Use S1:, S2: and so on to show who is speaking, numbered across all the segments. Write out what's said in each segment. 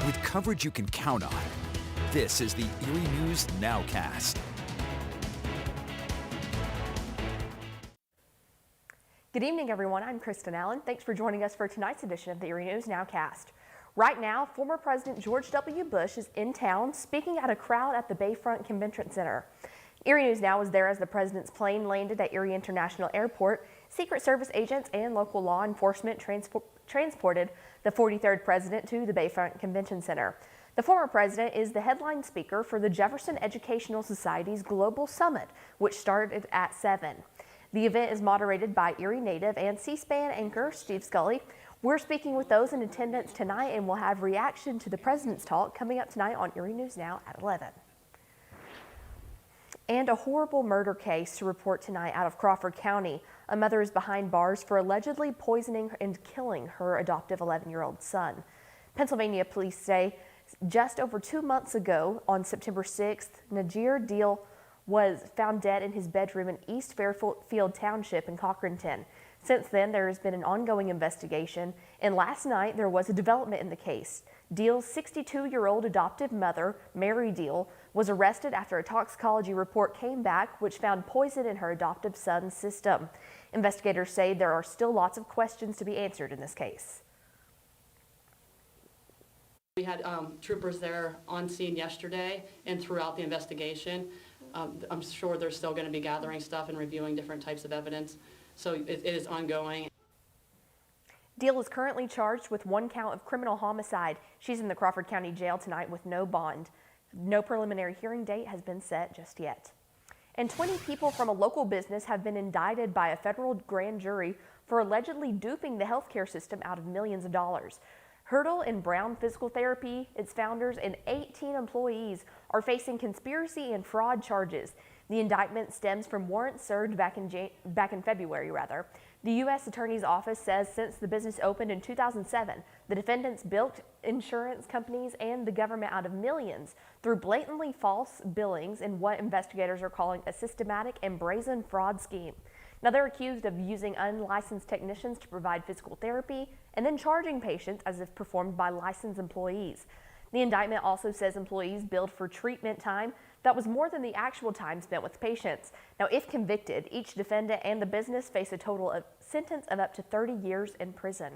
S1: with coverage you can count on. This is the Erie News NOWCAST.
S2: Good evening, everyone. I'm Kristen Allen. Thanks for joining us for tonight's edition of the Erie News NOWCAST. Right now, former President George W. Bush is in town speaking at a crowd at the Bayfront Convention Center. Erie News Now was there as the president's plane landed at Erie International Airport. Secret Service agents and local law enforcement transported the 43rd president to the Bayfront Convention Center. The former president is the headline speaker for the Jefferson Educational Society's Global Summit, which started at 7. The event is moderated by Erie native and C-SPAN anchor Steve Scully. We're speaking with those in attendance tonight, and we'll have reaction to the president's talk coming up tonight on Erie News Now at 11. And a horrible murder case to report tonight out of Crawford County. A mother is behind bars for allegedly poisoning and killing her adoptive 11-year-old son. Pennsylvania police say just over 2 months ago, on September 6th, Najir Deal was found dead in his bedroom in East Fairfield Township in Cochranton. Since then, there has been an ongoing investigation, and last night there was a development in the case. Deal's 62-year-old adoptive mother, Mary Deal, was arrested after a toxicology report came back which found poison in her adoptive son's system. Investigators say there are still lots of questions to be answered in this case.
S3: We had troopers there on scene yesterday and throughout the investigation. I'm sure they're still going to be gathering stuff and reviewing different types of evidence. So it is ongoing.
S2: Deal is currently charged with 1 count of criminal homicide. She's in the Crawford County Jail tonight with no bond. No preliminary hearing date has been set just yet. And 20 people from a local business have been indicted by a federal grand jury for allegedly duping the healthcare system out of millions of dollars. Hurdle and Brown Physical Therapy, its founders, and 18 employees are facing conspiracy and fraud charges. The indictment stems from warrants served back in February. The U.S. Attorney's Office says since the business opened in 2007, the defendants built insurance companies and the government out of millions through blatantly false billings in what investigators are calling a systematic and brazen fraud scheme. Now, they're accused of using unlicensed technicians to provide physical therapy and then charging patients as if performed by licensed employees. The indictment also says employees billed for treatment time that was more than the actual time spent with patients. Now, if convicted, each defendant and the business face a total of sentence of up to 30 years in prison.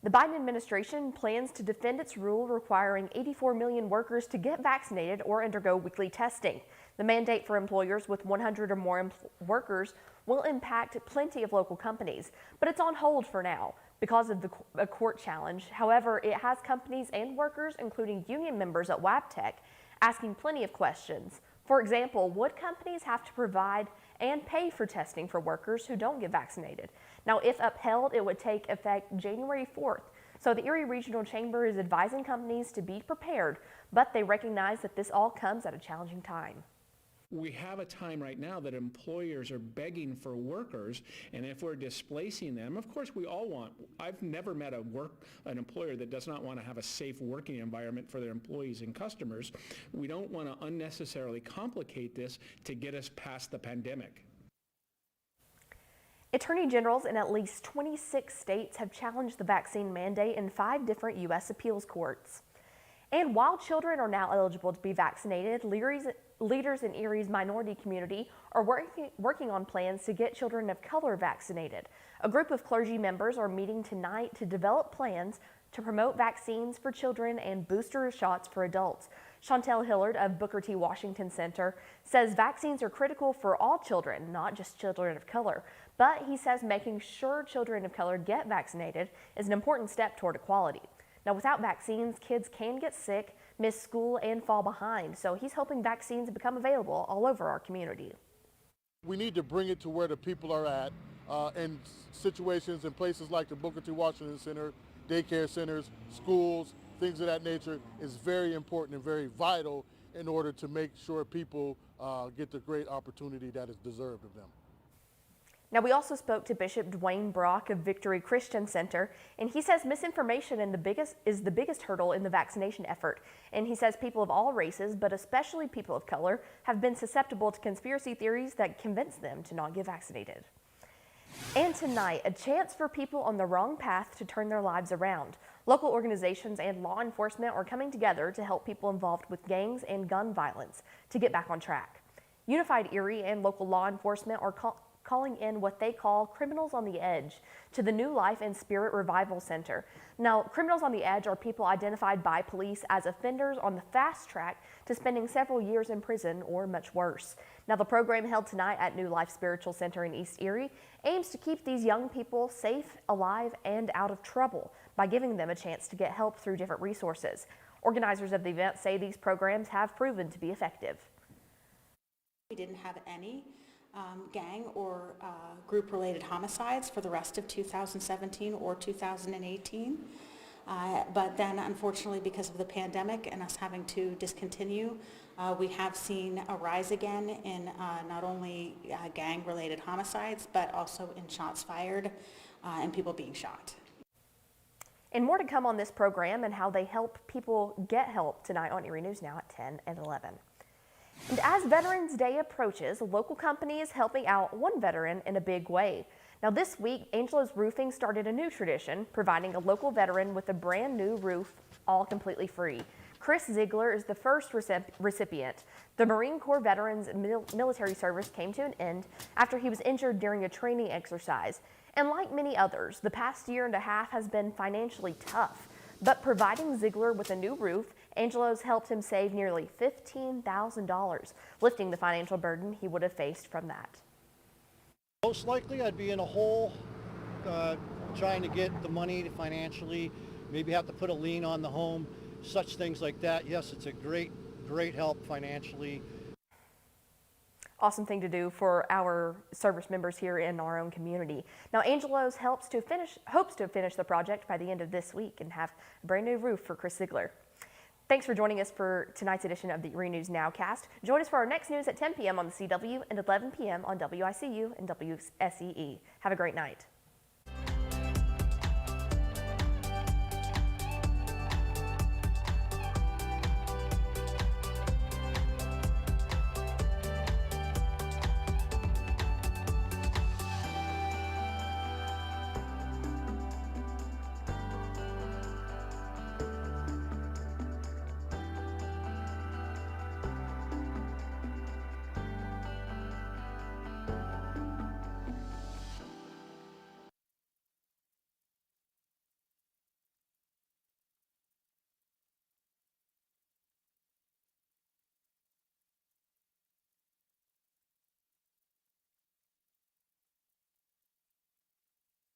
S2: The Biden administration plans to defend its rule requiring 84 million workers to get vaccinated or undergo weekly testing. The mandate for employers with 100 or more workers will impact plenty of local companies, but it's on hold for now because of a court challenge. However, it has companies and workers, including union members at Wabtec, asking plenty of questions. For example, would companies have to provide and pay for testing for workers who don't get vaccinated? Now, if upheld, it would take effect January 4th. So the Erie Regional Chamber is advising companies to be prepared, but they recognize that this all comes at a challenging time.
S4: We have a time right now that employers are begging for workers, and if we're displacing them, of course we all want. I've never met an employer that does not want to have a safe working environment for their employees and customers. We don't want to unnecessarily complicate this to get us past the pandemic.
S2: Attorney generals in at least 26 states have challenged the vaccine mandate in 5 different U.S. appeals courts. And while children are now eligible to be vaccinated, leaders in Erie's minority community are working on plans to get children of color vaccinated. A group of clergy members are meeting tonight to develop plans to promote vaccines for children and booster shots for adults. Chantel Hillard of Booker T. Washington Center says vaccines are critical for all children, not just children of color. But he says making sure children of color get vaccinated is an important step toward equality. Now, without vaccines, kids can get sick, miss school, and fall behind. So he's hoping vaccines become available all over our community.
S5: We need to bring it to where the people are at in situations in places like the Booker T. Washington Center, daycare centers, schools, things of that nature is very important and very vital in order to make sure people get the great opportunity that is deserved of them.
S2: Now, we also spoke to Bishop Dwayne Brock of Victory Christian Center, and he says misinformation is the biggest hurdle in the vaccination effort. And he says people of all races, but especially people of color, have been susceptible to conspiracy theories that convince them to not get vaccinated. And tonight, a chance for people on the wrong path to turn their lives around. Local organizations and law enforcement are coming together to help people involved with gangs and gun violence to get back on track. Unified Erie and local law enforcement are calling in what they call Criminals on the Edge to the New Life and Spirit Revival Center. Now, Criminals on the Edge are people identified by police as offenders on the fast track to spending several years in prison or much worse. Now, the program held tonight at New Life Spiritual Center in East Erie aims to keep these young people safe, alive, and out of trouble by giving them a chance to get help through different resources. Organizers of the event say these programs have proven to be effective.
S6: We didn't have any gang or group-related homicides for the rest of 2017 or 2018. But then, unfortunately, because of the pandemic and us having to discontinue, we have seen a rise again in not only gang-related homicides, but also in shots fired and people being shot.
S2: And more to come on this program and how they help people get help tonight on Erie News Now at 10 and 11. And as Veterans Day approaches, a local company is helping out one veteran in a big way. Now this week, Angelo's Roofing started a new tradition, providing a local veteran with a brand new roof, all completely free. Chris Ziegler is the first recipient. The Marine Corps veteran's military service came to an end after he was injured during a training exercise. And like many others, the past year and a half has been financially tough. But providing Ziegler with a new roof, Angelo's helped him save nearly $15,000, lifting the financial burden he would have faced from that.
S7: Most likely I'd be in a hole trying to get the money to financially, maybe have to put a lien on the home, such things like that. Yes, it's a great help financially.
S2: Awesome thing to do for our service members here in our own community. Now, Angelo's hopes to finish the project by the end of this week and have a brand new roof for Chris Ziegler. Thanks for joining us for tonight's edition of the Erie News Nowcast. Join us for our next news at 10 p.m. on the CW and 11 p.m. on WICU and WSEE. Have a great night.